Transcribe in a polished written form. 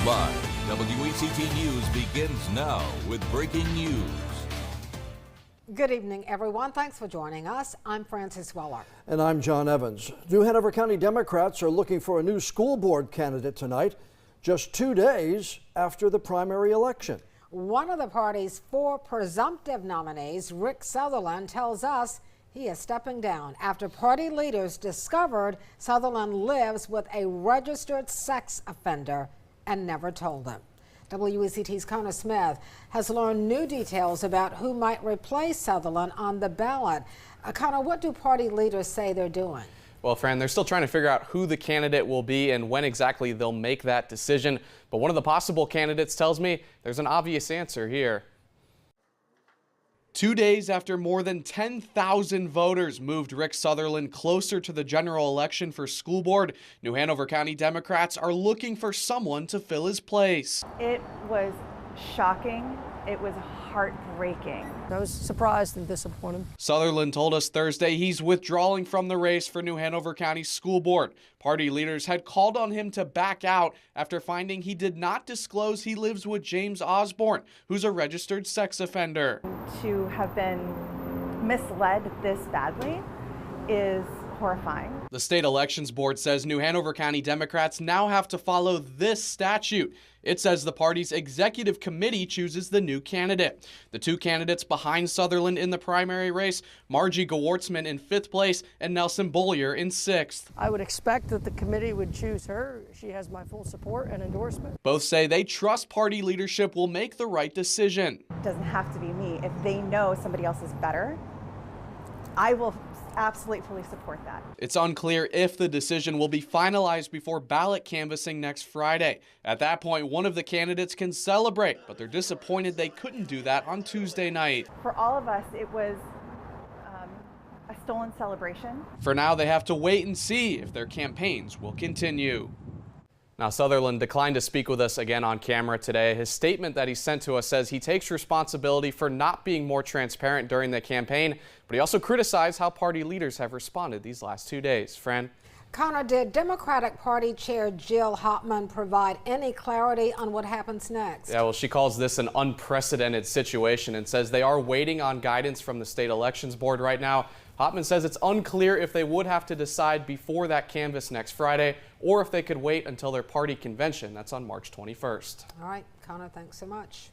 Live, WECT News begins now with breaking news. Good evening, everyone. Thanks for joining us. I'm Frances Weller. And I'm John Evans. New Hanover County Democrats are looking for a new school board candidate tonight, just 2 days after the primary election. One of the party's 4 presumptive nominees, Rick Southerland, tells us he is stepping down after party leaders discovered Southerland lives with a registered sex offender and never told him. WECT's Connor Smith has learned new details about who might replace Southerland on the ballot. Connor, what do party leaders say they're doing? Well, Fran, they're still trying to figure out who the candidate will be and when exactly they'll make that decision. But one of the possible candidates tells me there's an obvious answer here. 2 days after more than 10,000 voters moved Rick Southerland closer to the general election for school board, New Hanover County Democrats are looking for someone to fill his place. It was shocking. It was heartbreaking. I was surprised and disappointed. Southerland told us Thursday he's withdrawing from the race for New Hanover County School Board. Party leaders had called on him to back out after finding he did not disclose he lives with James Osborne, who's a registered sex offender. To have been misled this badly is horrifying. The state elections board says New Hanover County Democrats now have to follow this statute. It says the party's executive committee chooses the new candidate. The 2 candidates behind Southerland in the primary race, Margie Gewartzman in 5th place and Nelson Bollier in 6th. I would expect that the committee would choose her. She has my full support and endorsement. Both say they trust party leadership will make the right decision. It doesn't have to be me. If they know somebody else is better, I will absolutely fully support that. It's unclear if the decision will be finalized before ballot canvassing next Friday. At that point, one of the candidates can celebrate, but they're disappointed they couldn't do that on Tuesday night. For all of us, it was a stolen celebration. For now, they have to wait and see if their campaigns will continue. Now, Southerland declined to speak with us again on camera today. His statement that he sent to us says he takes responsibility for not being more transparent during the campaign, but he also criticized how party leaders have responded these last 2 days. Fran? Connor, did Democratic Party Chair Jill Hopman provide any clarity on what happens next? Yeah, well, she calls this an unprecedented situation and says they are waiting on guidance from the state elections board right now. Hopman says it's unclear if they would have to decide before that canvass next Friday or if they could wait until their party convention. That's on March 21st. All right, Connor, thanks so much.